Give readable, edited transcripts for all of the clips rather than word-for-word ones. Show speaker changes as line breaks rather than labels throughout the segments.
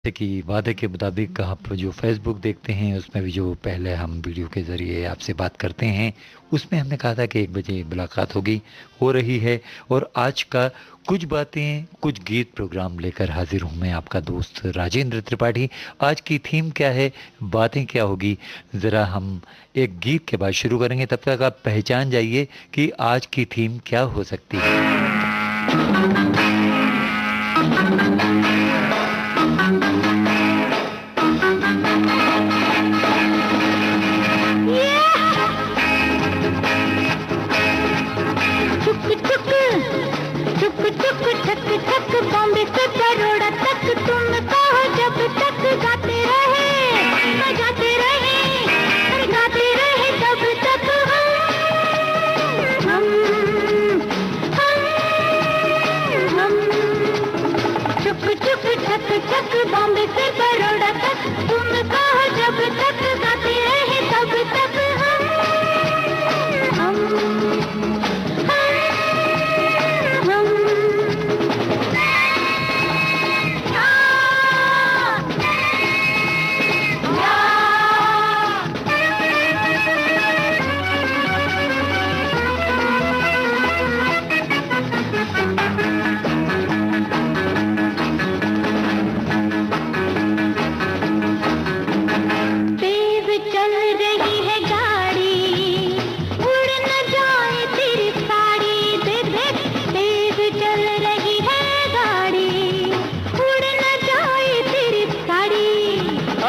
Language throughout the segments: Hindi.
जैसे कि वादे के मुताबिक आप जो फ़ेसबुक देखते हैं उसमें भी जो पहले हम वीडियो के ज़रिए आपसे बात करते हैं, उसमें हमने कहा था कि 1 बजे मुलाकात होगी, हो रही है। और आज का कुछ बातें, कुछ गीत प्रोग्राम लेकर हाज़िर हूँ मैं, आपका दोस्त राजेंद्र त्रिपाठी। आज की थीम क्या है, बातें क्या होगी, ज़रा हम एक गीत के बाद शुरू करेंगे। तब तक आप पहचान जाइए कि आज की थीम क्या हो सकती है।
चुक चुक चुक चुक ठक ठक बॉम्बे से बड़ौदा तक तुम कहो जब तक गाते रहे बजाते रहे अरे गाते रहे तब तक हम हम चुक चुक ठक ठक बॉम्बे से बड़ौदा तक तुम कहो जब तक गाते रहे तब तक हम तेज चल रही है गाड़ी उड़ न जाए तेरी साड़ी दे दे तेज चल रही है गाड़ी उड़ न जाए तेरी साड़ी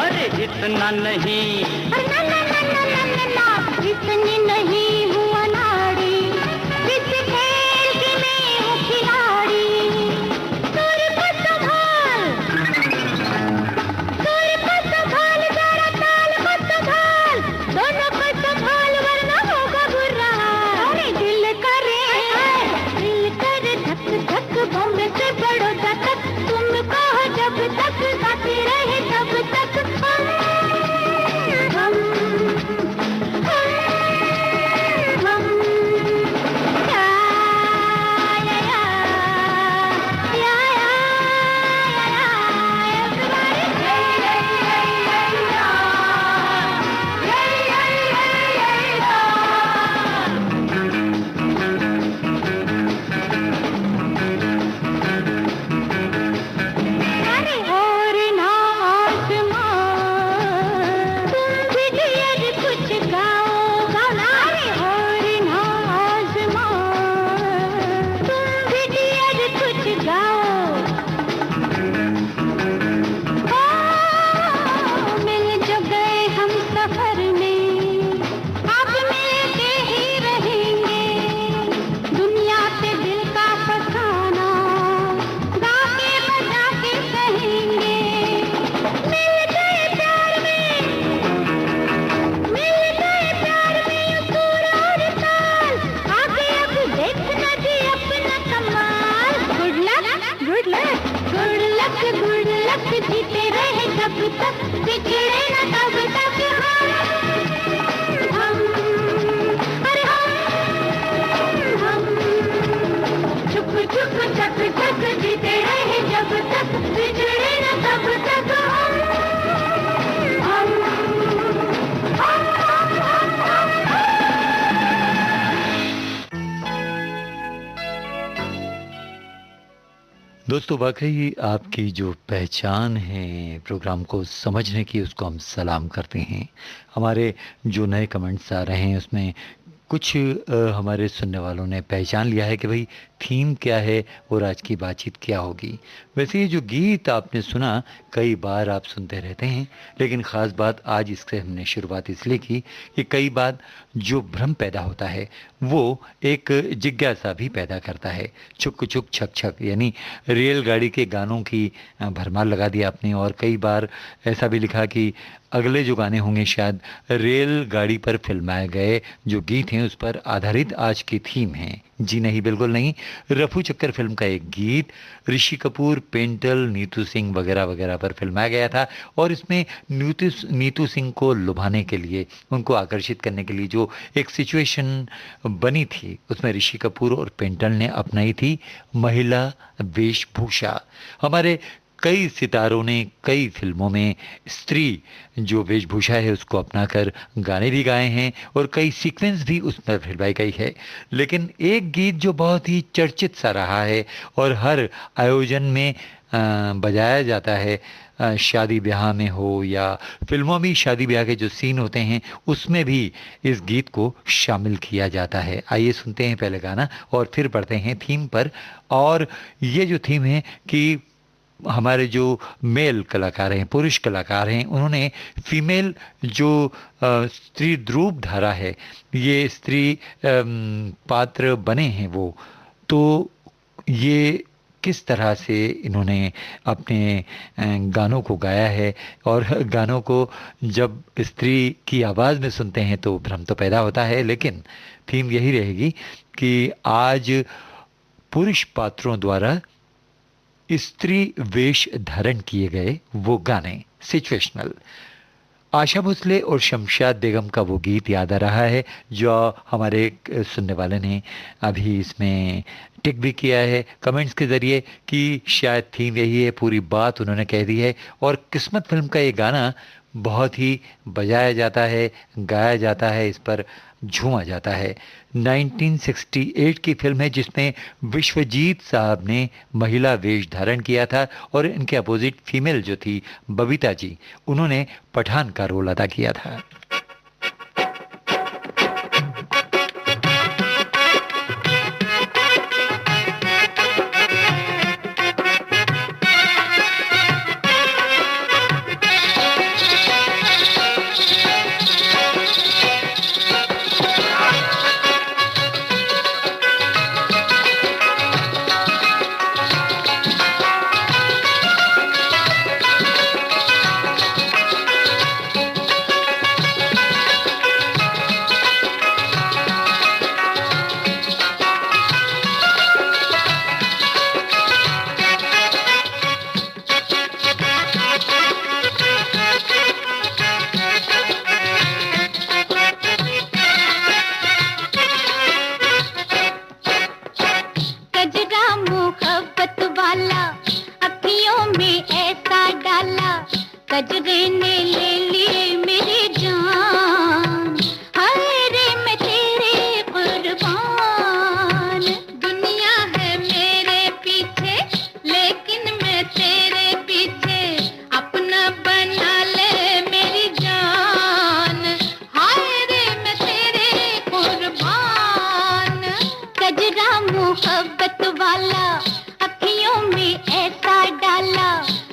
अरे इतना नहीं,
अरे ना ना ना ना ना ना ना इतनी नहीं हुआ नाड़ी इस खेल की मैं हूँ खिलाड़ी सूर्य को संभाल जरा ताल को संभाल दोनों को संभाल वरना होगा बुरा अरे दिल करे धक धक बॉम्बे से बड़ौदा तक तुम कहो जब तक गाते रहे तब तक हम या अरे और ना आसमां तुम भी डियर कुछ गाओ गाना अरे और ना आसमां तुम भी डियर कुछ गाओ ओ मिल जो गए हम सफर में अब मिलके ही रहेंगे दुनिया से दिल का फसाना गा के बजा के कहेंगे मिल गए प्यार में सुर और ताल आगे अब देखना जी अपना कमाल गुड लक जीते रहे जब तक बिछड़े न तब तक हम अरे हम चुप चुप चक चक जीते रहे जब तक बिछड़े न तब तक हम
दोस्तों, वाकई आपकी जो पहचान है प्रोग्राम को समझने की, उसको हम सलाम करते हैं। हमारे जो नए कमेंट्स आ रहे हैं उसमें कुछ हमारे सुनने वालों ने पहचान लिया है कि भाई थीम क्या है और आज की बातचीत क्या होगी। वैसे ये जो गीत आपने सुना कई बार आप सुनते रहते हैं, लेकिन ख़ास बात आज इससे हमने शुरुआत इसलिए की कि कई बार जो भ्रम पैदा होता है वो एक जिज्ञासा भी पैदा करता है। छुक छुक छक छक यानी रेलगाड़ी के गानों की भरमार लगा दिया आपने। और कई बार ऐसा भी लिखा कि अगले जो गाने होंगे शायद रेलगाड़ी पर फिल्माए गए जो गीत हैं उस पर आधारित आज की थीम है। जी नहीं, बिल्कुल नहीं। रफू चक्कर फिल्म का एक गीत ऋषि कपूर, पेंटल, नीतू सिंह वगैरह वगैरह पर फिल्माया गया था। और इसमें नीतू सिंह को लुभाने के लिए, उनको आकर्षित करने के लिए जो एक सिचुएशन बनी थी उसमें ऋषि कपूर और पेंटल ने अपनाई थी महिला वेशभूषा। हमारे कई सितारों ने कई फिल्मों में स्त्री जो वेशभूषा है उसको अपनाकर गाने भी गाए हैं और कई सीक्वेंस भी उसमें फिल्माई गई है। लेकिन एक गीत जो बहुत ही चर्चित सा रहा है और हर आयोजन में बजाया जाता है, शादी ब्याह में हो या फिल्मों में शादी ब्याह के जो सीन होते हैं उसमें भी इस गीत को शामिल किया जाता है। आइए सुनते हैं पहले गाना और फिर बढ़ते हैं थीम पर। और ये जो थीम है कि हमारे जो मेल कलाकार हैं, पुरुष कलाकार हैं, उन्होंने फीमेल जो स्त्री रूप धारा है, ये स्त्री पात्र बने हैं वो, तो ये किस तरह से इन्होंने अपने गानों को गाया है। और गानों को जब स्त्री की आवाज़ में सुनते हैं तो भ्रम तो पैदा होता है, लेकिन थीम यही रहेगी कि आज पुरुष पात्रों द्वारा स्त्री वेश धारण किए गए वो गाने, सिचुएशनल। आशा भोसले और शमशाद बेगम का वो गीत याद आ रहा है जो हमारे एक सुनने वाले ने अभी इसमें टिक भी किया है कमेंट्स के ज़रिए कि शायद थीम यही है, पूरी बात उन्होंने कह दी है। और किस्मत फिल्म का ये गाना बहुत ही बजाया जाता है, गाया जाता है, इस पर झूमा जाता है। 1968 की फिल्म है जिसमें विश्वजीत साहब ने महिला वेश धारण किया था और इनके अपोजिट फीमेल जो थी बबीता जी, उन्होंने पठान का रोल अदा किया था।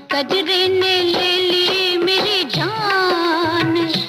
कजरे ने ले ली मेरी जान।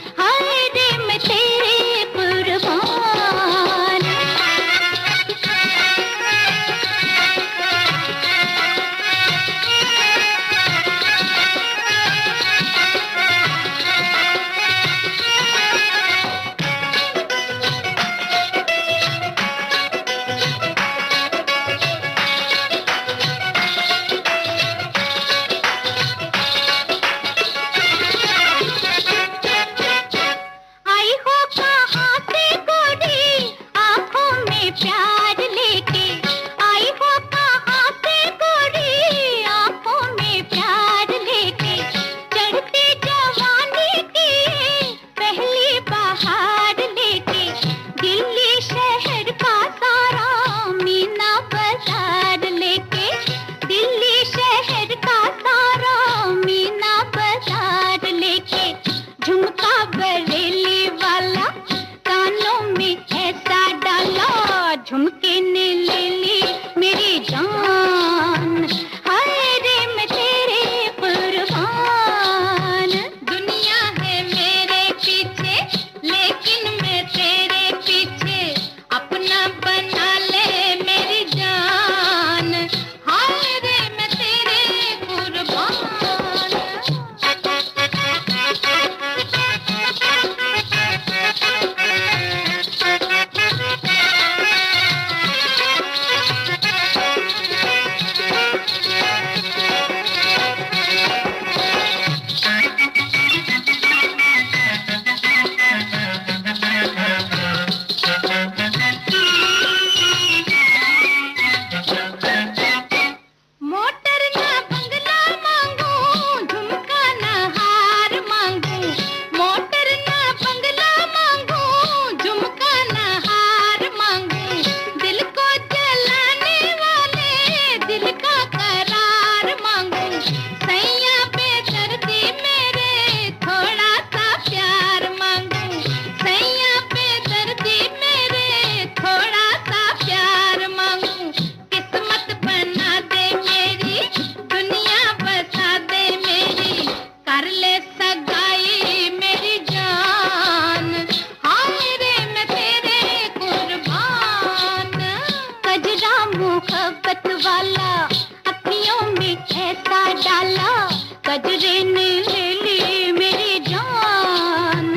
ले ली मेरी जान,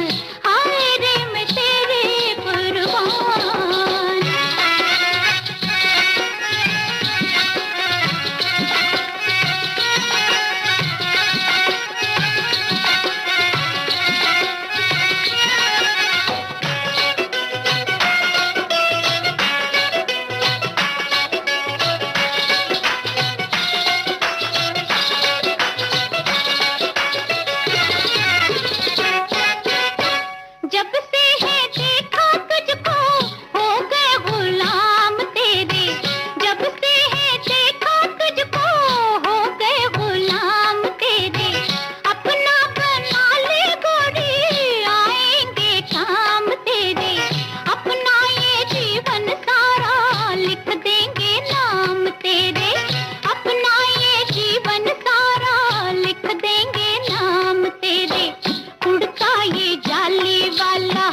हाय रे मैं तेरे कुर्बान। जब से है देखा तुझको हो गए गुलाम तेरे, जब से है देखा तुझको हो गए गुलाम तेरे, अपना बना ले गोरी आएंगे काम तेरे, अपना ये जीवन सारा लिख देंगे नाम तेरे, अपना ये जीवन सारा लिख देंगे नाम तेरे। उड़ता ये जाली वाला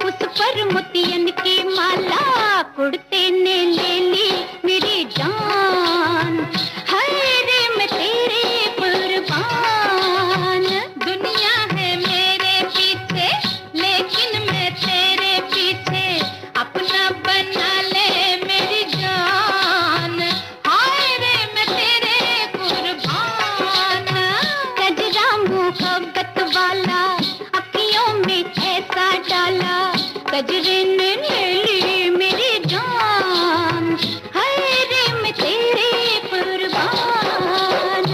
उस पर मोतियन की माला, कुड़ते ने ले ली मेरी जान, हाय रे मैं तेरे कुर्बान। दुनिया है मेरे पीछे लेकिन मैं तेरे पीछे, अपना बना ले मेरी जान, हाय रे मैं तेरे कुर्बान। गजरा मोहब्बत वाला अखियों में ऐसा डाला, गजरे ने ले ली मेरी जान, हाय रे मैं तेरे कुर्बान।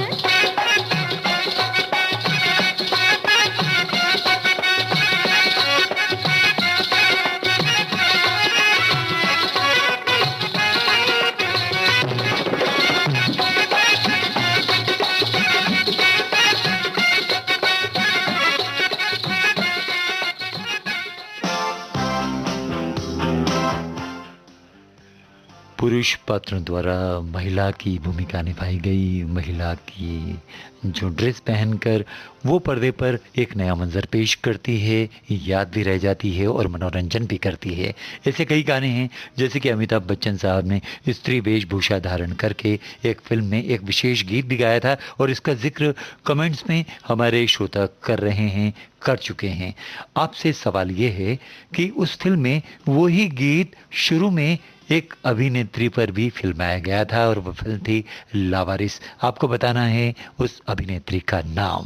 पुरुष पात्रों द्वारा महिला की भूमिका निभाई गई, महिला की जो ड्रेस पहनकर वो पर्दे पर एक नया मंजर पेश करती है, याद भी रह जाती है और मनोरंजन भी करती है। ऐसे कई गाने हैं जैसे कि अमिताभ बच्चन साहब ने स्त्री वेशभूषा धारण करके एक फिल्म में एक विशेष गीत भी गाया था और इसका जिक्र कमेंट्स में हमारे श्रोता कर रहे हैं, कर चुके हैं। आपसे सवाल ये है कि उस फिल्म में वही गीत शुरू में एक अभिनेत्री पर भी फिल्माया गया था और वो फिल्म थी लावारिस। आपको बताना है उस अभिनेत्री का नाम।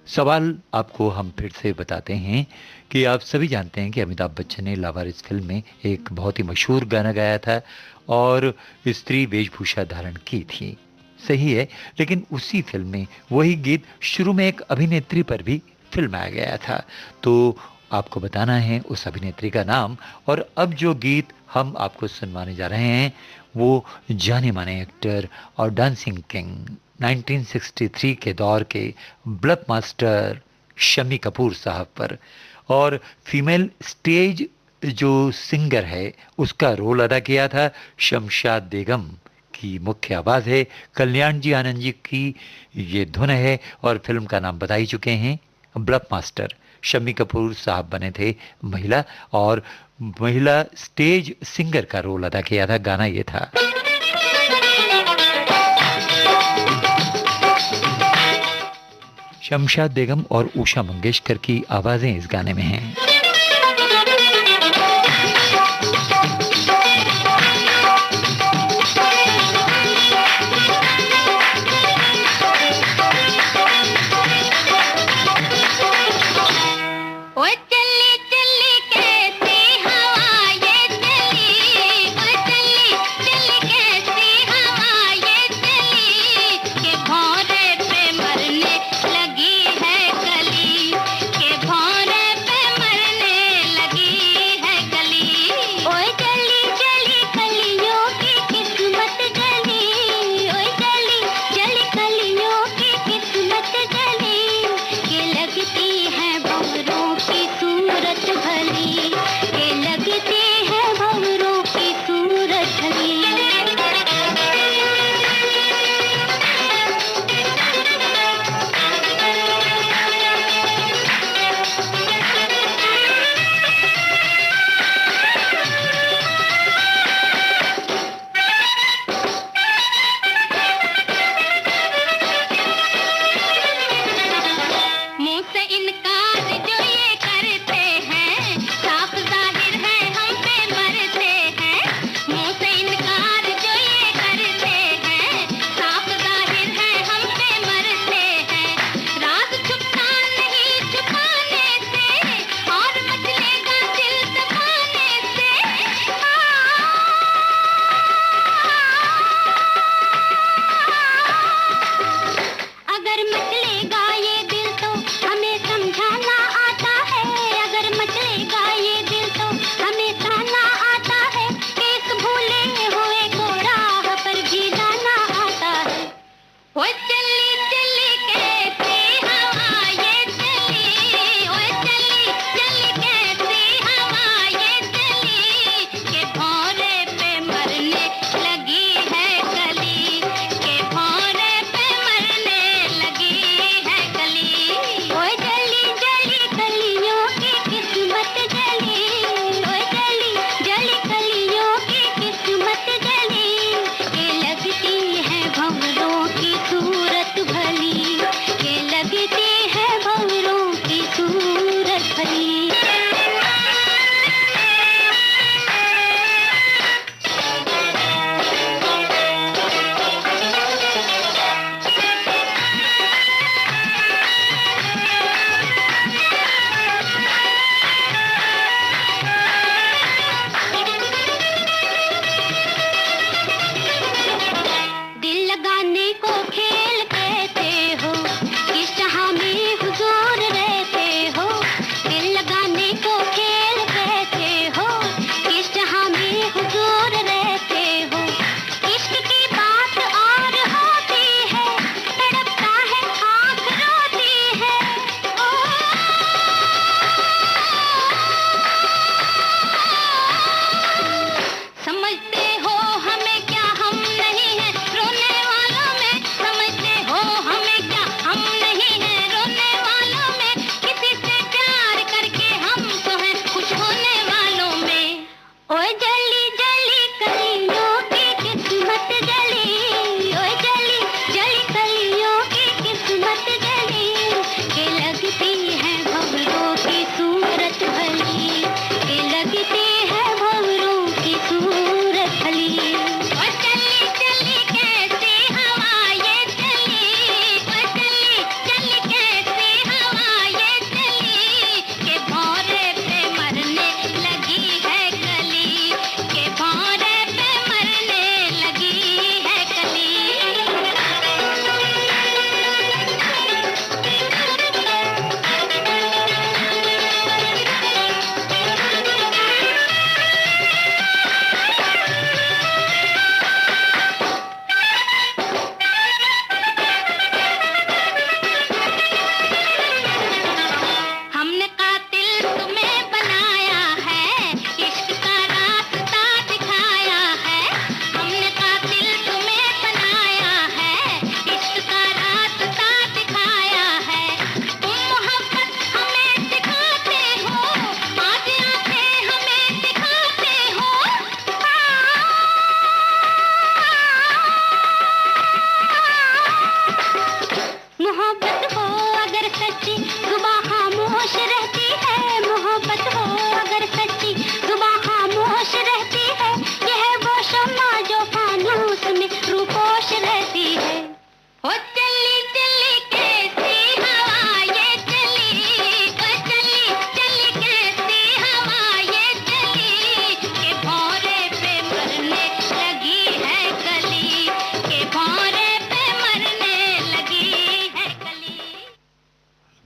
सवाल आपको हम फिर से बताते हैं कि आप सभी जानते हैं कि अमिताभ बच्चन ने लावारिस फिल्म में एक बहुत ही मशहूर गाना गाया था और स्त्री वेशभूषा धारण की थी। सही है, लेकिन उसी फिल्म में वही गीत शुरू में एक अभिनेत्री पर भी फिल्माया गया था। तो आपको बताना है उस अभिनेत्री का नाम। और अब जो गीत हम आपको सुनवाने जा रहे हैं वो जाने माने एक्टर और डांसिंग किंग 1963 के दौर के ब्लफ मास्टर शम्मी कपूर साहब पर, और फीमेल स्टेज जो सिंगर है उसका रोल अदा किया था शमशाद बेगम की मुख्य आवाज़ है कल्याण जी आनंद जी की ये धुन है और फिल्म का नाम बता ही चुके हैं ब्लफ मास्टर। शम्मी कपूर साहब बने थे महिला और महिला स्टेज सिंगर का रोल अदा किया था। गाना ये था। शमशाद बेगम और उषा मंगेशकर की आवाजें इस गाने में हैं।
के भौरे पे मरने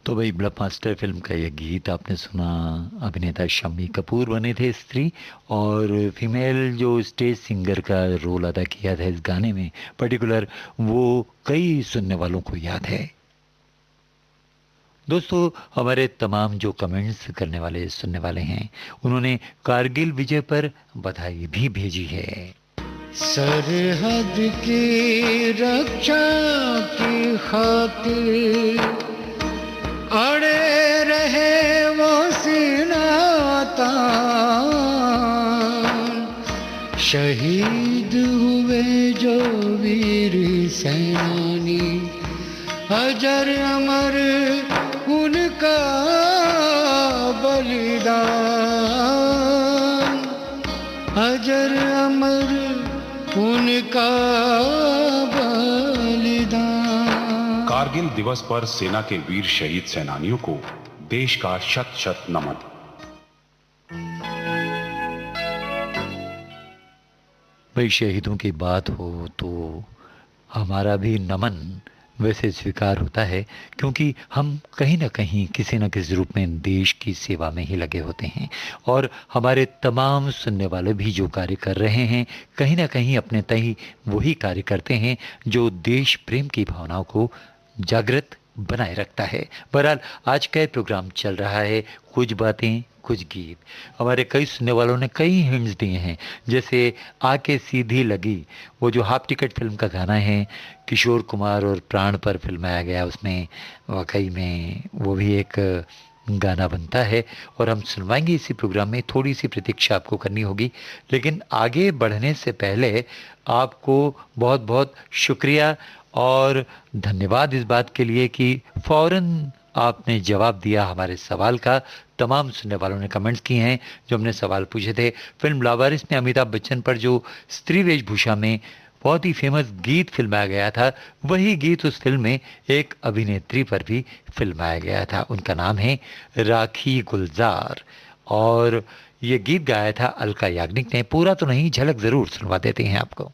तो भाई ब्लॉकबस्टर फिल्म का ये गीत आपने सुना। अभिनेता शम्मी कपूर बने थे स्त्री, और फीमेल जो स्टेज सिंगर का रोल अदा किया था इस गाने में पर्टिकुलर, वो कई सुनने वालों को याद है। दोस्तों, हमारे तमाम जो कमेंट्स करने वाले सुनने वाले हैं, उन्होंने कारगिल विजय पर बधाई भी भेजी है।
सरहद की रक्षा की खातिर अड़े रहे वो सीना तान, शहीद हुए जो वीर सैनानी, अजर अमर उनका बलिदान, अजर अमर उनका बलिदान।
कारगिल दिवस पर सेना के वीर शहीद सेनानियों को देश का शत शत नमन।
भाई शहीदों की बात हो तो हमारा भी नमन वैसे स्वीकार होता है, क्योंकि हम कहीं ना कहीं किसी न किसी रूप में देश की सेवा में ही लगे होते हैं। और हमारे तमाम सुनने वाले भी जो कार्य कर रहे हैं, कहीं ना कहीं अपने तय वही कार्य करते हैं जो देश प्रेम की भावनाओं को जागृत बनाए रखता है। बहरहाल आज का ये प्रोग्राम चल रहा है कुछ बातें कुछ गीत। हमारे कई सुनने वालों ने कई हिंट्स दिए हैं, जैसे आके सीधी लगी, वो जो हाफ टिकट फिल्म का गाना है, किशोर कुमार और प्राण पर फिल्माया गया, उसमें वाकई में वो भी एक गाना बनता है और हम सुनवाएंगे इसी प्रोग्राम में। थोड़ी सी प्रतीक्षा आपको करनी होगी, लेकिन आगे बढ़ने से पहले आपको बहुत बहुत शुक्रिया और धन्यवाद इस बात के लिए कि फ़ौरन आपने जवाब दिया हमारे सवाल का। तमाम सुनने वालों ने कमेंट्स किए हैं जो हमने सवाल पूछे थे। फिल्म लावारिस में अमिताभ बच्चन पर जो स्त्री वेशभूषा में बहुत ही फेमस गीत फिल्माया गया था, वही गीत उस फिल्म में एक अभिनेत्री पर भी फिल्माया गया था। उनका नाम है राखी गुलजार, और ये गीत गाया था अलका याग्निक ने। पूरा तो नहीं, झलक ज़रूर सुनवा देते हैं आपको।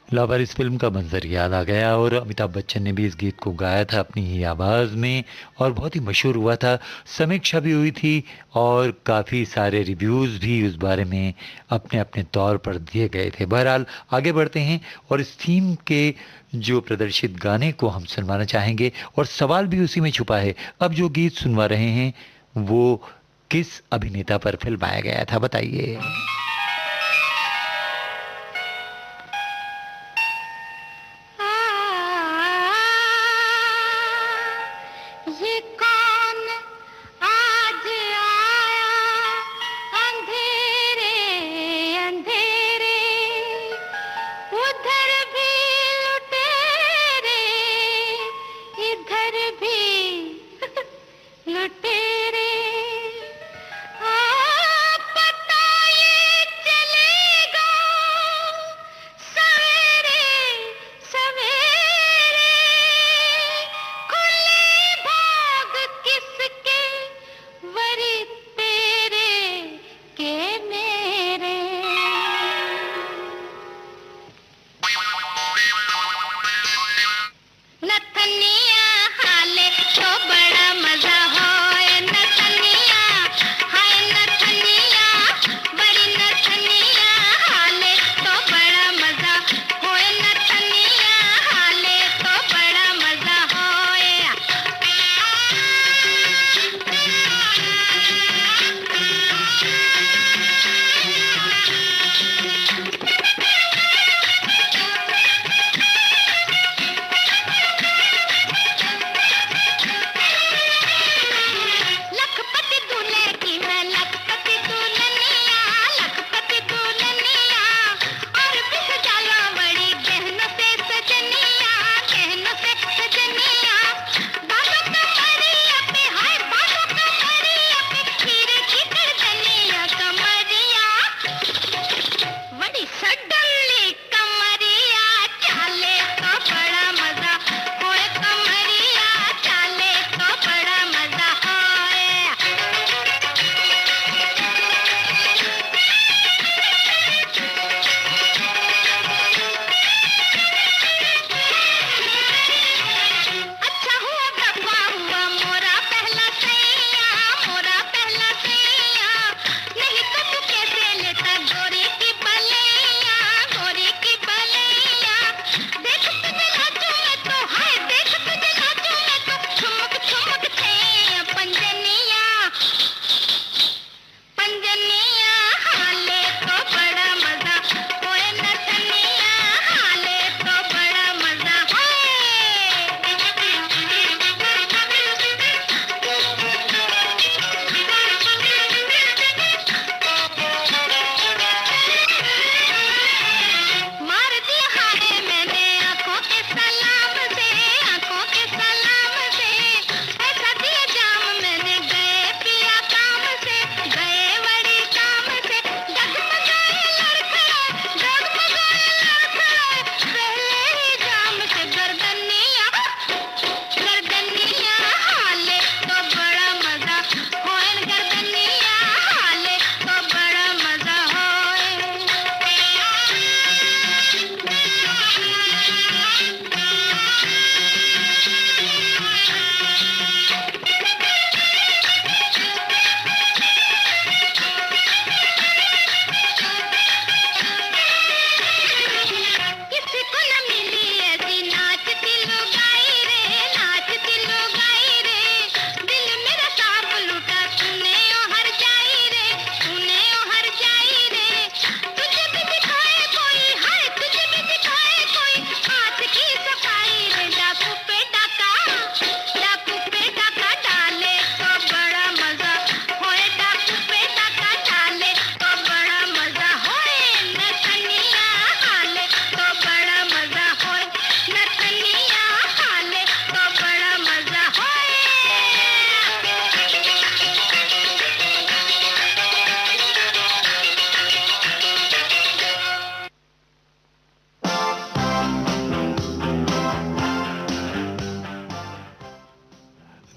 लावारिस फिल्म का मंजर याद आ गया, और अमिताभ बच्चन ने भी इस गीत को गाया था अपनी ही आवाज़ में, और बहुत ही मशहूर हुआ था। समीक्षा भी हुई थी और काफ़ी सारे रिव्यूज़ भी उस बारे में अपने अपने तौर पर दिए गए थे। बहरहाल आगे बढ़ते हैं और इस थीम के जो प्रदर्शित गाने को हम सुनवाना चाहेंगे, और सवाल भी उसी में छुपा है। अब जो गीत सुनवा रहे हैं वो किस अभिनेता पर फिल्माया गया था, बताइए।
पता ये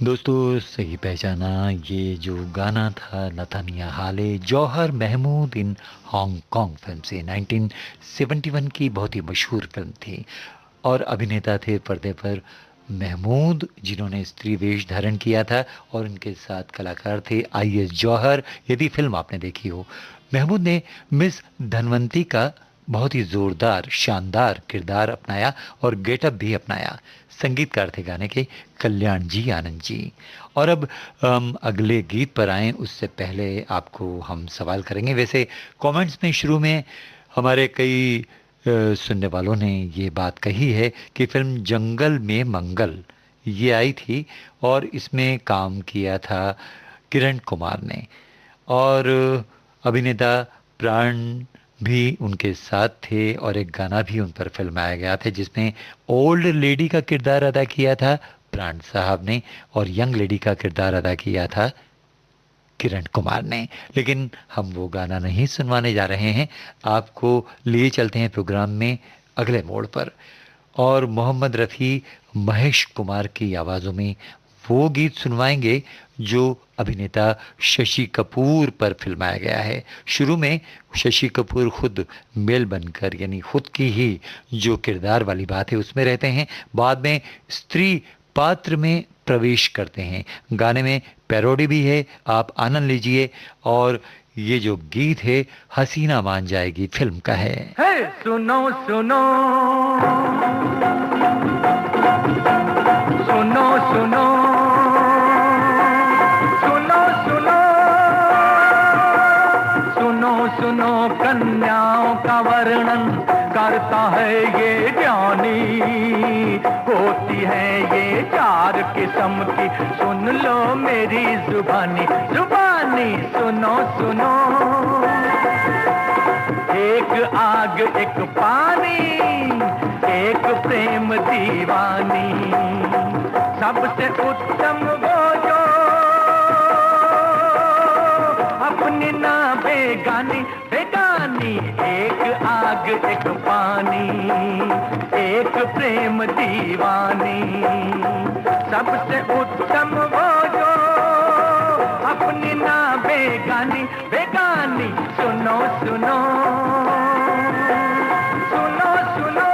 दोस्तों सही पहचाना, ये जो गाना था लतानिया हाले जौहर महमूद इन हांगकांग फिल्म से 1971 की बहुत ही मशहूर फिल्म थी। और अभिनेता थे पर्दे पर महमूद, जिन्होंने स्त्री वेश धारण किया था, और उनके साथ कलाकार थे आईएस जौहर। यदि फिल्म आपने देखी हो, महमूद ने मिस धनवंती का बहुत ही जोरदार शानदार किरदार अपनाया और गेटअप भी अपनाया। संगीतकार थे गाने के कल्याण जी आनंद जी। और अब अगले गीत पर आएं उससे पहले आपको हम सवाल करेंगे। वैसे कमेंट्स में शुरू में हमारे कई सुनने वालों ने ये बात कही है कि फिल्म जंगल में मंगल ये आई थी और इसमें काम किया था किरण कुमार ने, और अभिनेता प्राण भी उनके साथ थे, और एक गाना भी उन पर फिल्माया गया था जिसमें ओल्ड लेडी का किरदार अदा किया था प्राण साहब ने और यंग लेडी का किरदार अदा किया था किरण कुमार ने। लेकिन हम वो गाना नहीं सुनवाने जा रहे हैं, आपको लिए चलते हैं प्रोग्राम में अगले मोड़ पर, और मोहम्मद रफ़ी महेश कुमार की आवाज़ों में वो गीत सुनवाएंगे जो अभिनेता शशि कपूर पर फिल्माया गया है। शुरू में शशि कपूर खुद मेल बनकर, यानी खुद की ही जो किरदार वाली बात है उसमें रहते हैं, बाद में स्त्री पात्र में प्रवेश करते हैं। गाने में पैरोडी भी है, आप आनंद लीजिए। और ये जो गीत है हसीना मान जाएगी फिल्म का है।
हे सुनो सुनो सुनो सुनो सुनो सुनो सुनो सुनो कन्याओं का वर्णन करता है ये ज्ञानी, होती है ये चार किस्म की, सुन लो मेरी जुबानी जुबानी। सुनो सुनो, एक आग एक पानी, एक प्रेम दीवानी, सबसे उत्तम वो जो अपनी ना बेगानी बेगानी। एक आग एक पानी, एक प्रेम दीवानी, सबसे उत्तम वो जो अपनी ना बेगानी बेगानी। सुनो सुनो सुनो सुनो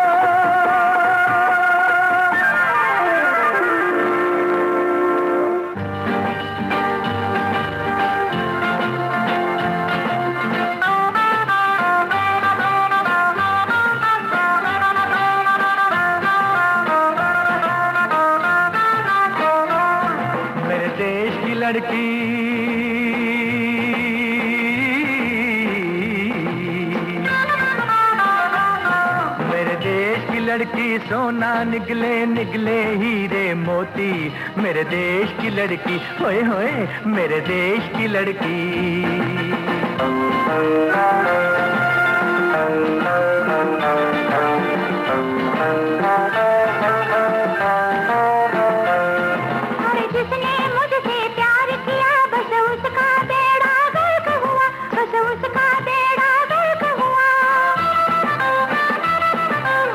मेरे देश की लड़की, लड़की सोना निकले निकले हीरे मोती। मेरे देश की लड़की, होए होए मेरे देश की लड़की।
अरे जिसने मुझसे प्यार किया बस उसका बेड़ा गर्क हुआ, बस उसका बेड़ा गर्क हुआ।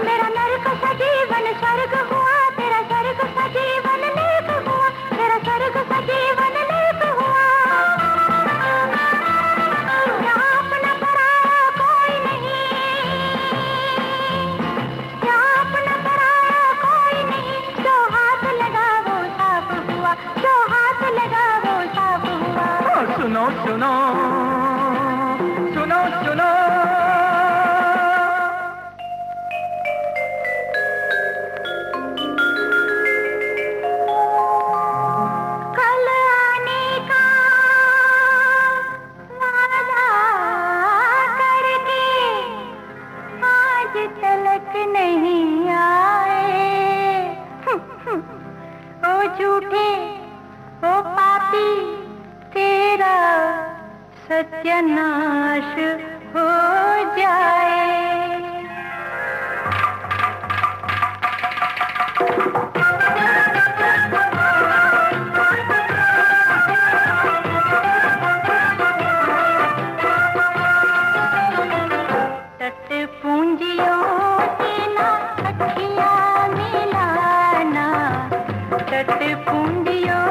मेरा नरक सा जीवन स्वर्ग हुआ, तेरा स्वर्ग सा जीवन नरक हुआ, तेरा स्वर्ग सा जीवन नरक हुआ। यहाँ अपना पराया कोई नहीं, यहाँ अपना पराया कोई नहीं। जो हाथ लगा वो साफ हुआ, जो हाथ लगा वो साफ हुआ।
सुनो सुनो सुनो सुनो
कल आने का वादा करके आज तलक नहीं आए। ओ झूठे ओ पापी, तेरा सत्यानाश हो जाए। तट पूंजियों के ना अखियाँ मिलाना, तट पूंजियों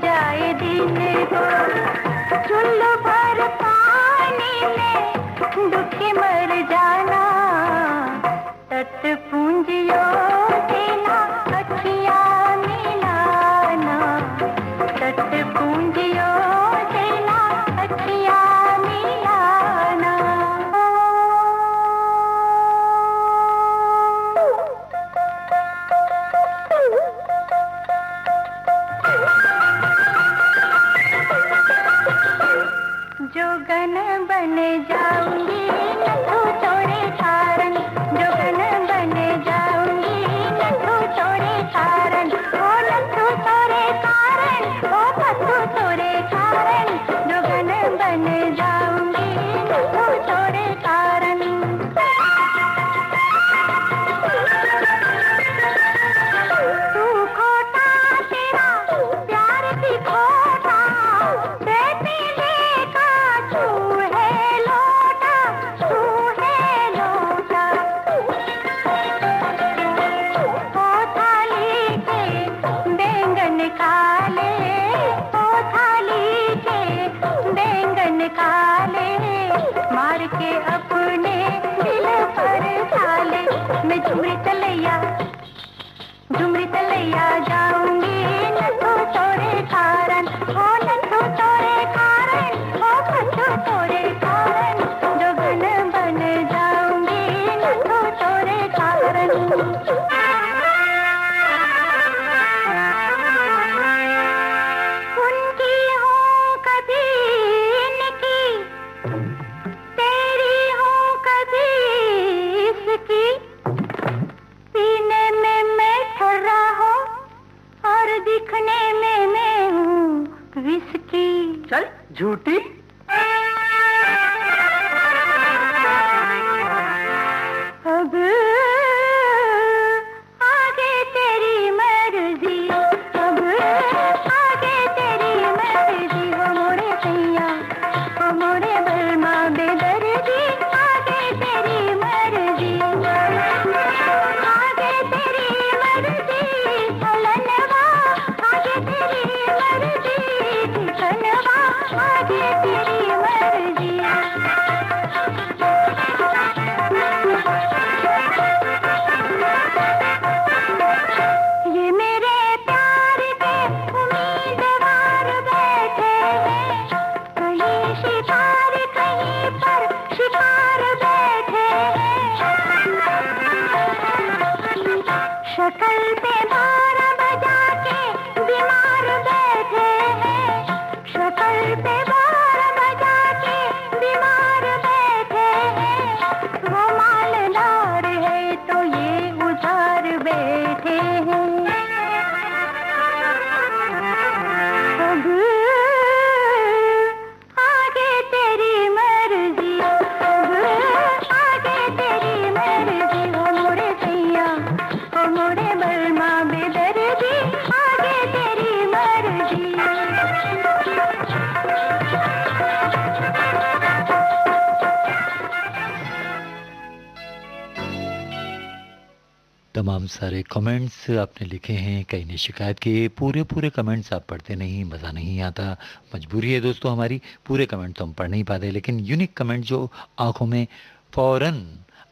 जाए दिन को, चुल्लू भर पानी में डूब के मर जाना, तट पूंजियों से ना अखियाँ मिलाना, तट पूंजियों से ना अखियाँ मिलाना। जोगन बन जाऊंगी नथु तोड़े कारण, जोगन बन जाऊंगी नथु तोड़े कारण, ओ नथु तोड़े कारण, ओ नथु तोड़े कारण, जोगन बन जाऊंगी नथु तोड़े कारण। तू खोटा तेरा प्यार भी खोटा, देती देखा तू है लोटा, तू है लोटा। ओ थाली के बैंगन खा ले, ओ थाली के बैंगन खा ले, मार के अपने दिल पर छाले। मैं झुमरी तलैया जाऊंगी नथु तोड़े कारण, ओ नथु तोड़े कारण, ओ नथु तोड़े कारण, जोगन बन जाऊंगी नथु तोड़े कारण। उनकी हो कभी इनकी, तेरी हो कभी इसकी, पीने में मैं ठर्रा हूँ और दिखने में मैं हूँ विस्की।
चल झूठी।
अब आगे तेरी मर्जी, अब आगे तेरी मर्जी, हो मोरे सैया, हो मोरे बलमा बेदर्दी, आगे तेरी मर्जी, आगे तेरी मर्जी, चलनवा, आगे तेरी मर्जी, ठिठनवा, आगे तेरी मर्जी। ये मेरे प्यार के उम्मीदवार बैठे हैं, कहीं शिकार कहीं पर शिकार बैठे हैं, शक्ल पे 12 बजा के बीमार बैठे हैं, शक्ल पे 12 बजा के बीमार बैठे हैं, वो मालदार है तो ये उधार बैठे हैं। अब आगे तेरी मर्जी, अब आगे तेरी मर्जी, हो मोरे सैया, हो मोरे बलमा बेदर्दी, आगे तेरी मर्जी।
तमाम सारे कमेंट्स आपने लिखे हैं, कई ने शिकायत की। पूरे कमेंट्स आप पढ़ते नहीं, मज़ा नहीं आता, मजबूरी है दोस्तों हमारी, पूरे कमेंट तो हम पढ़ नहीं पाते, लेकिन यूनिक कमेंट जो आंखों में फ़ौरन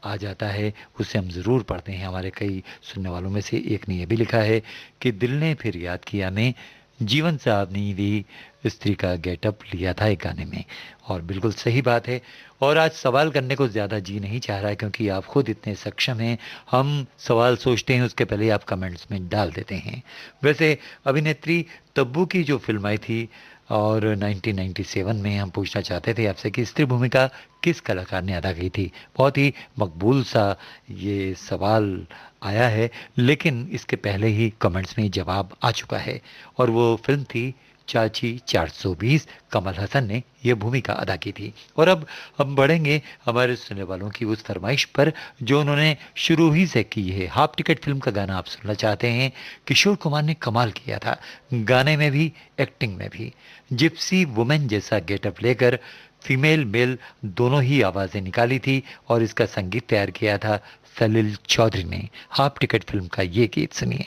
आ जाता है उसे हम ज़रूर पढ़ते हैं। हमारे कई सुनने वालों में से एक ने यह भी लिखा है कि दिल ने फिर याद किया में जीवन साहब ने भी स्त्री का गेटअप लिया था एक गाने में, और बिल्कुल सही बात है। और आज सवाल करने को ज़्यादा जी नहीं चाह रहा है क्योंकि आप खुद इतने सक्षम हैं, हम सवाल सोचते हैं उसके पहले आप कमेंट्स में डाल देते हैं। वैसे अभिनेत्री तब्बू की जो फिल्म आई थी और 1997 में हम पूछना चाहते थे आपसे कि स्त्री भूमिका किस कलाकार ने अदा की थी। बहुत ही मकबूल सा ये सवाल आया है, लेकिन इसके पहले ही कमेंट्स में जवाब आ चुका है और वो फिल्म थी चाची 420। कमल हसन ने यह भूमिका अदा की थी। और अब हम बढ़ेंगे हमारे सुनने वालों की उस फरमाइश पर जो उन्होंने शुरू ही से की है। हाफ टिकट फिल्म का गाना आप सुनना चाहते हैं। किशोर कुमार ने कमाल किया था, गाने में भी एक्टिंग में भी। जिप्सी वुमेन जैसा गेटअप लेकर फीमेल मेल दोनों ही आवाज़ें निकाली थी और इसका संगीत तैयार किया था सलील चौधरी ने। हाफ टिकट फिल्म का ये गीत सुनिए।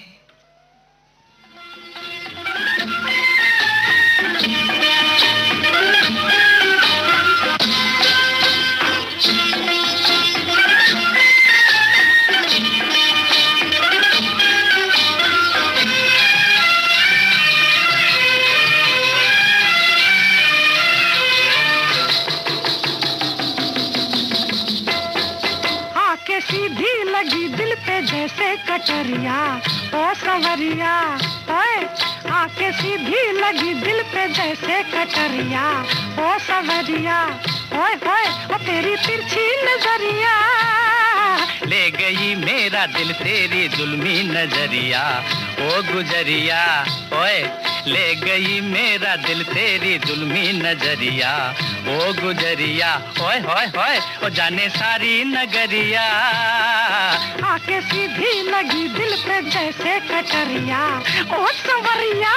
कटरिया ओ सवरिया, ओए आके सीधी लगी दिल पे जैसे कटरिया ओ सवरिया, ओए ओए ओ तेरी तिरछी नजरिया
ले गई मेरा दिल तेरी जुल्मी नजरिया ओ गुजरिया, ओए ले गई मेरा दिल तेरी जुल्मी नजरिया ओ गुजरिया, ओए होए होए ओ जाने सारी नगरिया
आके सीधी लगी दिल पे जैसे कटरिया ओ सवरिया।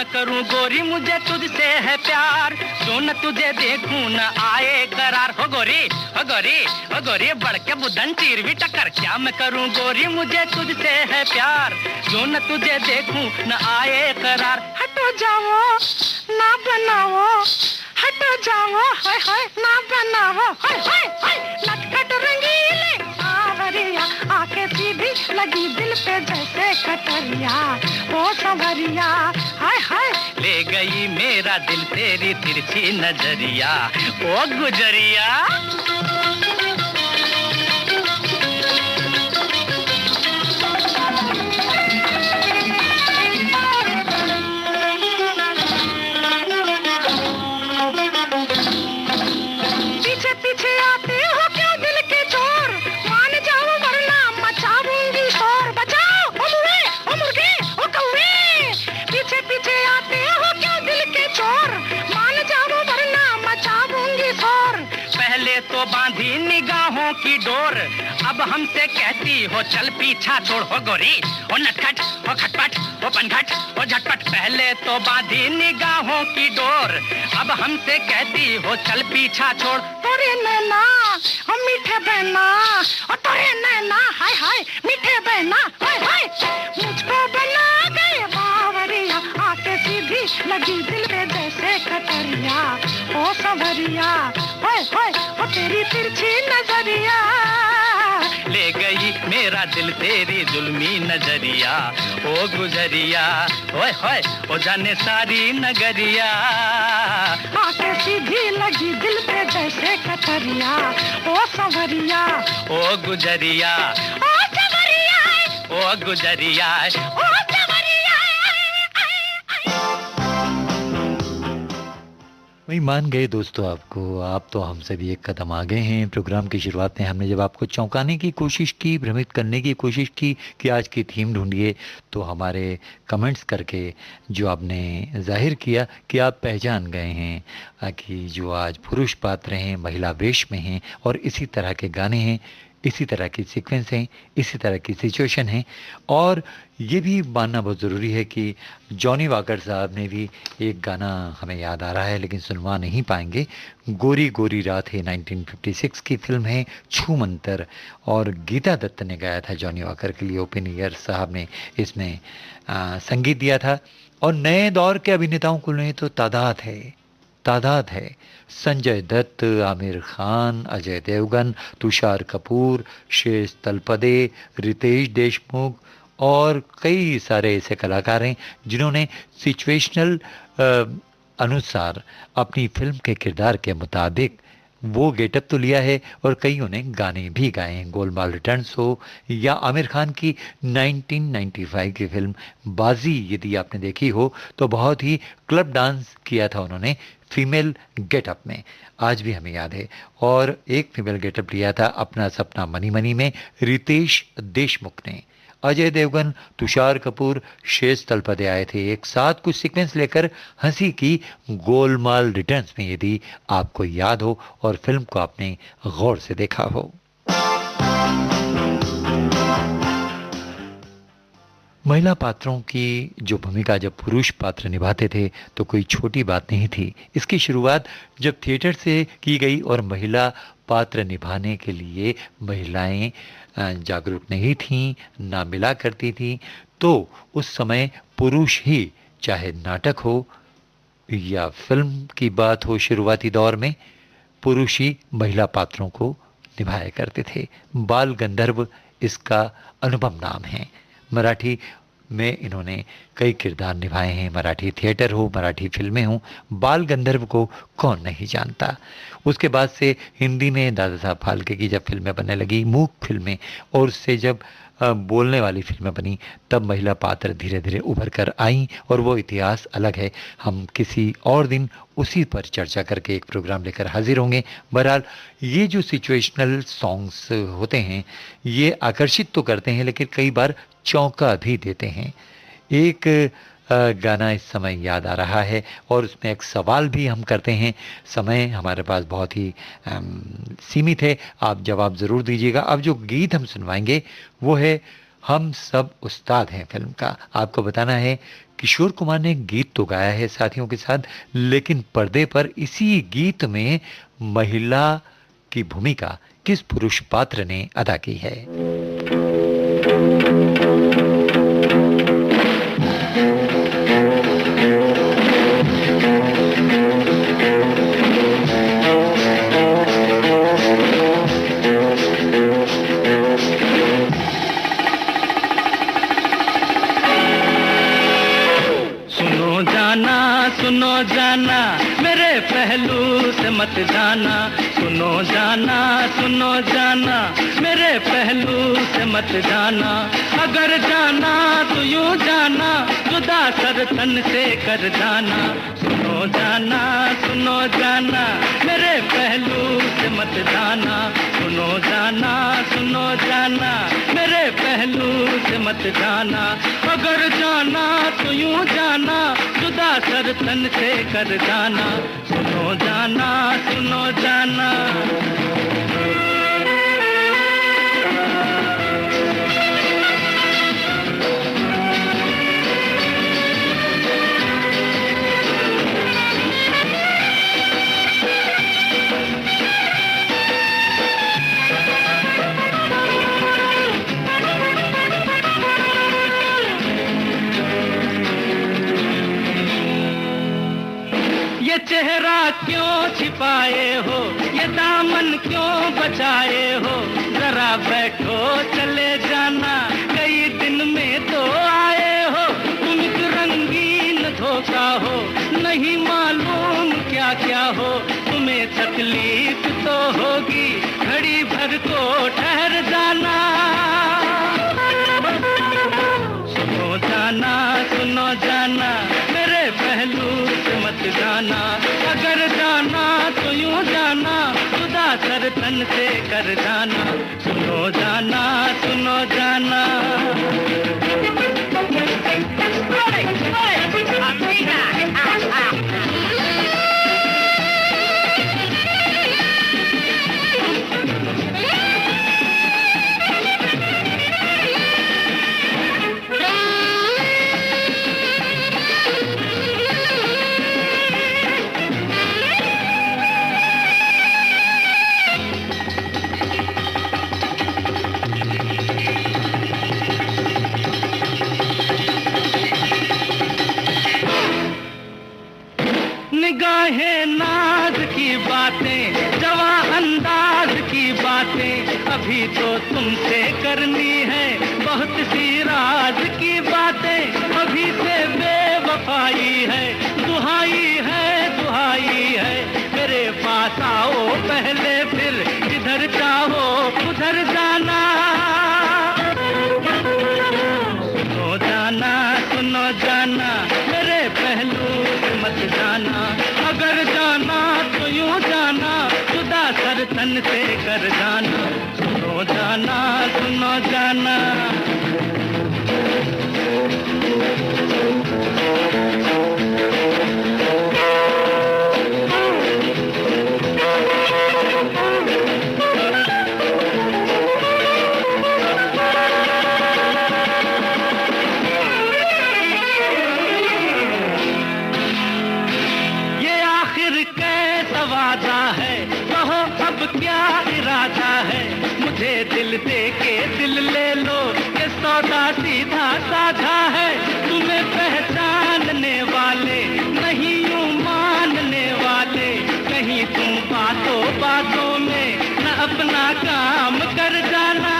करूं गोरी मुझे तुझसे है प्यार, जो न तुझे देखूं न आए करार। हो गोरी हो गोरी हो गोरी बढ़ के बुधन चीर भी टक्कर। क्या मैं करूं गोरी मुझे तुझसे है प्यार, जो न तुझे देखूं न आए करार।
हटो जाओ ना बनाओ, हटो जाओ हाय हाय ना बनाओ, हाय हाय हाय नटखट रंगीले आवरिया आके सीधी लगी दिल पे जैसे कटरिया ओ सवरिया, हाय हाय
ले गई मेरा दिल तेरी तिरछी नजरिया ओ गुजरिया।
पीछे पीछे आते हो क्यों दिल के चोर, मान जाओ वरना मचाऊंगी शोर। बचाओ ओ मुर्गे ओ मुर्गे ओ कौवे, पीछे पीछे आते हो क्यों दिल के चोर, मान जाओ वरना मचाऊंगी शोर।
पहले तो बांधी निगाहों की डोर, अब हमसे कहती हो चल पीछा छोड़। हो गोरी हो नटखट हो खटपट हो पनघट हो झटपट। पहले तो बांधी निगाहों की डोर, अब हमसे कहती हो चल पीछा छोड़।
तोरे नैना हम मीठे बहना, और तोरे नैना हाय हाय मीठे बहना, हाय हाय मुझको बना गए बावरिया आके सीधी लगी दिल पे जैसे कटरिया ओ सवरिया, हाय हाय ओ तेरी तिरछी नजरिया
ले गई मेरा दिल तेरी जुल्मी नजरिया ओ गुजरिया, ओए होए ओ जाने सारी नगरिया
आके सीधी लगी दिल पे जैसे कटरिया ओ सवरिया
ओ गुजरिया
ओ सवरिया
ओ गुजरिया
ओ सवरिया।
वही मान गए दोस्तों आपको, आप तो हमसे भी एक कदम आगे हैं। प्रोग्राम की शुरुआत में हमने जब आपको चौंकाने की कोशिश की, भ्रमित करने की कोशिश की कि आज की थीम ढूंढिए, तो हमारे कमेंट्स करके जो आपने जाहिर किया कि आप पहचान गए हैं कि जो आज पुरुष पात्र हैं, महिला वेश में हैं और इसी तरह के गाने हैं, इसी तरह की सीक्वेंस हैं, इसी तरह की सिचुएशन है। और ये भी मानना बहुत ज़रूरी है कि जॉनी वॉकर साहब ने भी एक गाना हमें याद आ रहा है लेकिन सुनवा नहीं पाएंगे। गोरी गोरी रात है 1956 की फिल्म है छू मंतर, और गीता दत्त ने गाया था जॉनी वॉकर के लिए। ओपन ईयर साहब ने इसमें संगीत दिया था। और नए दौर के अभिनेताओं को लें तो तादाद है। संजय दत्त, आमिर खान, अजय देवगन, तुषार कपूर, शेष तलपदे, रितेश देशमुख और कई सारे ऐसे कलाकार हैं जिन्होंने सिचुएशनल अनुसार अपनी फिल्म के किरदार के मुताबिक वो गेटअप तो लिया है और कईयों ने गाने भी गाए हैं। गोलमाल रिटर्न्स हो या आमिर खान की 1995 की फिल्म बाजी, यदि आपने देखी हो तो बहुत ही क्लब डांस किया था उन्होंने फीमेल गेटअप में, आज भी हमें याद है। और एक फीमेल गेटअप लिया था अपना सपना मनी मनी में रितेश देशमुख ने। अजय देवगन, तुषार कपूर, शेष तलपदे आए थे एक साथ कुछ सीक्वेंस लेकर हंसी की गोलमाल रिटर्न्स में, यदि आपको याद हो और फिल्म को आपने गौर से देखा हो। महिला पात्रों की जो भूमिका जब पुरुष पात्र निभाते थे तो कोई छोटी बात नहीं थी। इसकी शुरुआत जब थिएटर से की गई और महिला पात्र निभाने के लिए महिलाएं जागरूक नहीं थीं, ना मिला करती थीं, तो उस समय पुरुष ही, चाहे नाटक हो या फिल्म की बात हो, शुरुआती दौर में पुरुष ही महिला पात्रों को निभाया करते थे। बाल गंधर्व इसका अनुपम नाम है। मराठी में इन्होंने कई किरदार निभाए हैं। मराठी थिएटर हो, मराठी फिल्में हों, बाल गंधर्व को कौन नहीं जानता। उसके बाद से हिंदी में दादा साहब फाल्के की जब फिल्में बनने लगी, मूक फिल्में, और उससे जब बोलने वाली फिल्में बनी, तब महिला पात्र धीरे धीरे उभर कर आई और वो इतिहास अलग है। हम किसी और दिन उसी पर चर्चा करके एक प्रोग्राम लेकर हाजिर होंगे। बहरहाल ये जो सिचुएशनल सॉन्ग्स होते हैं ये आकर्षित तो करते हैं लेकिन कई बार चौंका भी देते हैं। एक गाना इस समय याद आ रहा है और उसमें एक सवाल भी हम करते हैं। समय हमारे पास बहुत ही सीमित है, आप जवाब ज़रूर दीजिएगा। अब जो गीत हम सुनवाएंगे वो है हम सब उस्ताद हैं फिल्म का। आपको बताना है किशोर कुमार ने गीत तो गाया है साथियों के साथ, लेकिन पर्दे पर इसी गीत में महिला की भूमिका किस पुरुष पात्र ने अदा की है।
सुनो जाना मेरे पहलू से मत जाना, सुनो जाना सुनो जाना मेरे पहलू से मत जाना, अगर जाना तो यूं जाना जुदा सर तन से कर जाना, सुनो जाना मेरे पहलू से मत जाना, सुनो जाना मेरे पहलू से मत जाना, अगर जाना तो यूं जाना जुदा सर तन से कर जाना, सुनो जाना चेहरा क्यों छिपाए हो, ये दामन क्यों बचाए हो, जरा बैठो चले जाना, कई दिन में तो आए हो, तुम एक रंगीन धोखा हो, नहीं मालूम क्या क्या हो, तुम्हें तकलीफ तो होगी, घड़ी भर को ठहर जाना, सुनो जाना मेरे पहलू से मत जाना, अगर जाना तो यूं जाना जुदा सर तन से कर जाना, सुनो जाना निगाहें नाज की बातें, जवा अंदाज की बातें, अभी तो तुमसे करनी है बहुत सी राज की बातें, अभी से बेवफाई है, दुहाई है मेरे पास आओ पहले, फिर जिधर चाहो उधर जाना, सुनो जाना मेरे पहलू मत जाना, अगर जाना तो यूं जाना जुदा सर तन से कर जाना, सुनो जाना दे के दिल ले लो, ये सौदा सीधा साधा है। तुम्हें पहचानने वाले नहीं यूं मानने वाले, कहीं तुम बातों बातों में न अपना काम कर जाना।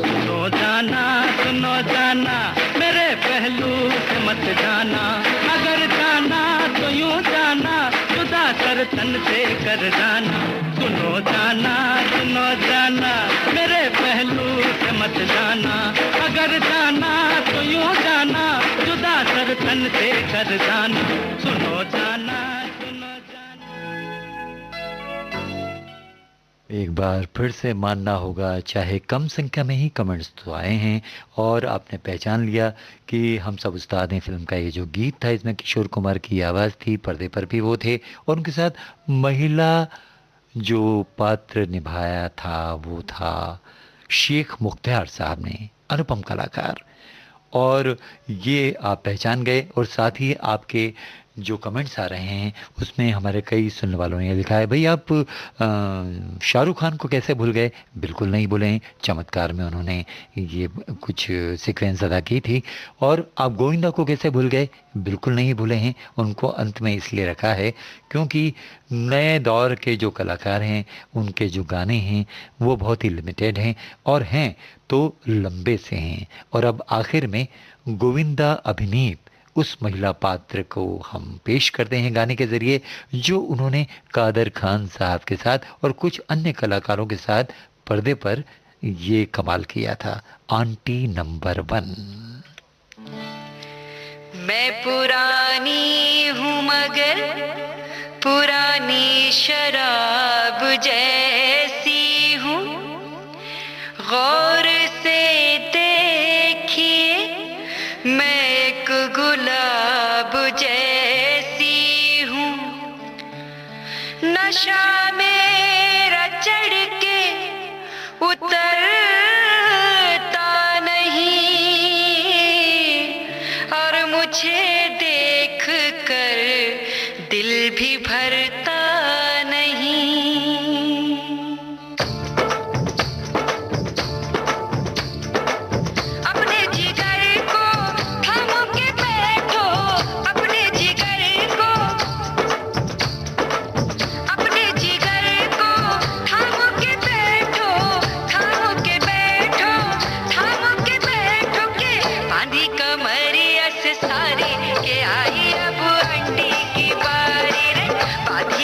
सुनो जाना मेरे पहलू से मत जाना, अगर जाना तो यूं जाना, जुदा कर तन से कर जाना। सुनो जाना मेरे पहलू से मत जाना, अगर जाना तो यूं जाना, जुदा कर तन से कर जाना। सुनो जाना।
एक बार फिर से मानना होगा, चाहे कम संख्या में ही कमेंट्स तो आए हैं और आपने पहचान लिया कि हम सब उस्ताद हैं फिल्म का ये जो गीत था, इसमें किशोर कुमार की आवाज़ थी, पर्दे पर भी वो थे और उनके साथ महिला जो पात्र निभाया था वो था शेख मुख्तार साहब ने, अनुपम कलाकार। और ये आप पहचान गए और साथ ही आपके जो कमेंट्स आ रहे हैं उसमें हमारे कई सुनने वालों ने लिखा है, भाई आप शाहरुख खान को कैसे भूल गए? बिल्कुल नहीं भूले हैं, चमत्कार में उन्होंने ये कुछ सीक्वेंस अदा की थी। और आप गोविंदा को कैसे भूल गए? बिल्कुल नहीं भूले हैं, उनको अंत में इसलिए रखा है क्योंकि नए दौर के जो कलाकार हैं उनके जो गाने हैं वो बहुत ही लिमिटेड हैं और हैं तो लंबे से हैं। और अब आखिर में गोविंदा अभिनीत उस महिला पात्र को हम पेश करते हैं गाने के ज़रिए, जो उन्होंने कादर खान साहब के साथ और कुछ अन्य कलाकारों के साथ पर्दे पर ये कमाल किया था, आंटी नंबर 1।
मैं पुरानी हूँ मगर पुरानी शराब जैसी हूँ, गौर से देखिए मैं एक गुलाब जैसी हूँ। नशा मेरा चढ़ के उतरता नहीं और मुझे देख कर दिल भी भरता नहीं। अपने जिगर को थाम के बैठो, अपने जिगर को, अपने जिगर को थाम के बैठो, थाम के बैठो, थाम के बैठो के बांधी कमरिया से सारी के आई अब आंटी की बारी रे, बांधी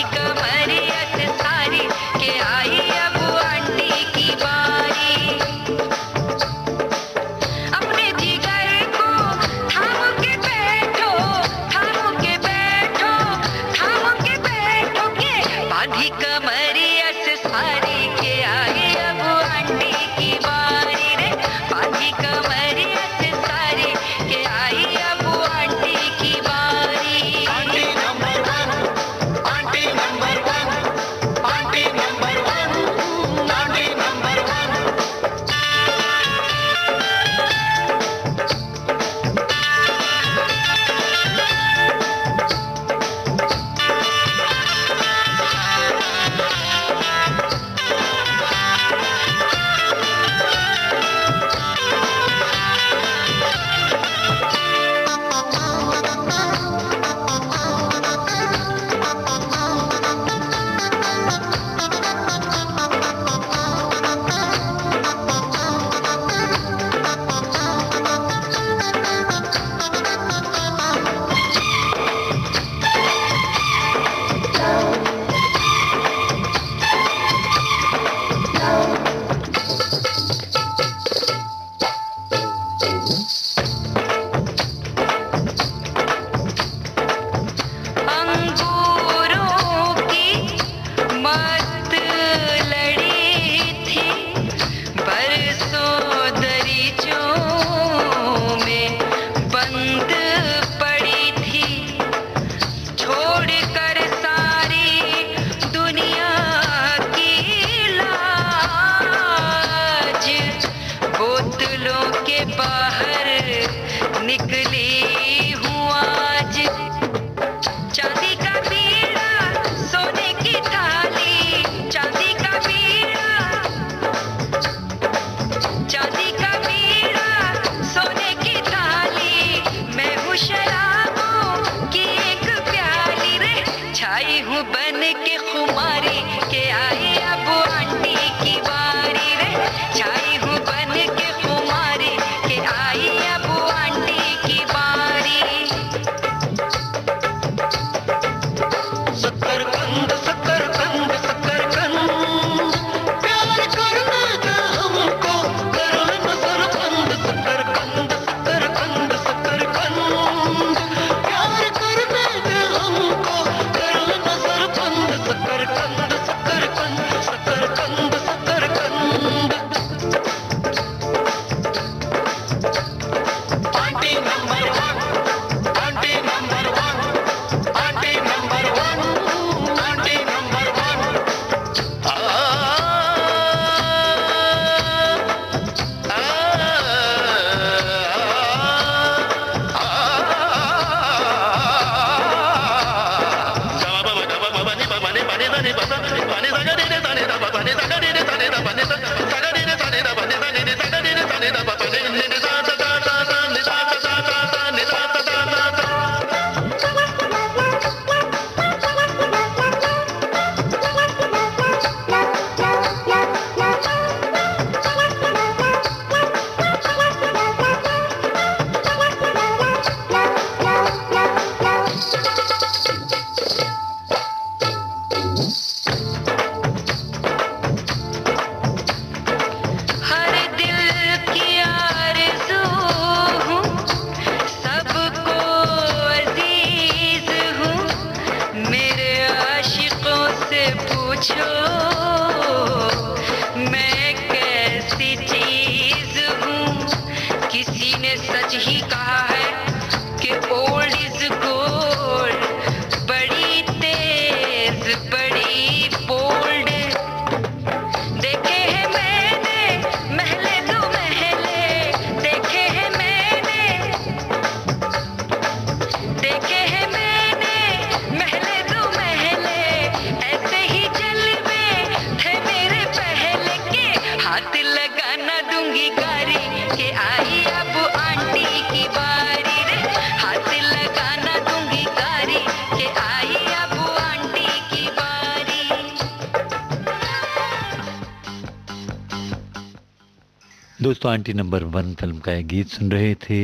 दोस्तों आंटी नंबर 1 फिल्म का एक गीत सुन रहे थे।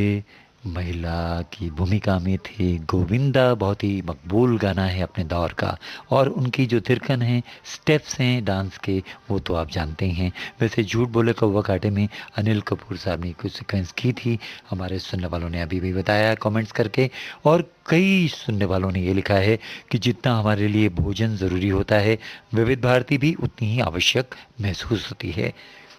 महिला की भूमिका में थे गोविंदा, बहुत ही मकबूल गाना है अपने दौर का। और उनकी जो थिरकन है, स्टेप्स हैं डांस के, वो तो आप जानते ही हैं। वैसे झूठ बोले कौवा काटे में अनिल कपूर साहब ने कुछ सीक्वेंस की थी, हमारे सुनने वालों ने अभी भी बताया कमेंट्स करके। और कई सुनने वालों ने ये लिखा है कि जितना हमारे लिए भोजन ज़रूरी होता है, विविध भारती भी उतनी ही आवश्यक महसूस होती है।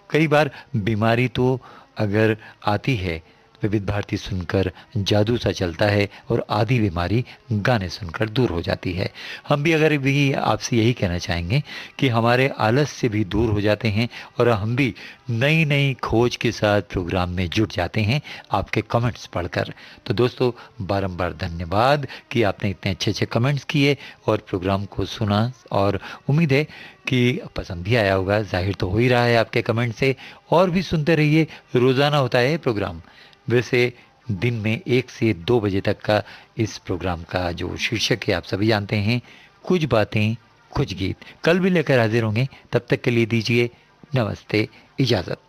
कई बार बीमारी तो अगर आती है, विविध भारती सुनकर जादू सा चलता है और आधी बीमारी गाने सुनकर दूर हो जाती है। हम भी अगर भी आपसे यही कहना चाहेंगे कि हमारे आलस से भी दूर हो जाते हैं और हम भी नई नई खोज के साथ प्रोग्राम में जुट जाते हैं आपके कमेंट्स पढ़कर। तो दोस्तों बारंबार धन्यवाद कि आपने इतने अच्छे अच्छे कमेंट्स किए और प्रोग्राम को सुना, और उम्मीद है कि पसंद भी आया होगा। जाहिर तो हो ही रहा है आपके कमेंट से। और भी सुनते रहिए, रोज़ाना होता है प्रोग्राम। वैसे दिन में 1 से 2 बजे तक का इस प्रोग्राम का जो शीर्षक है आप सभी जानते हैं, कुछ बातें कुछ गीत। कल भी लेकर हाजिर होंगे, तब तक के लिए दीजिए नमस्ते, इजाज़त।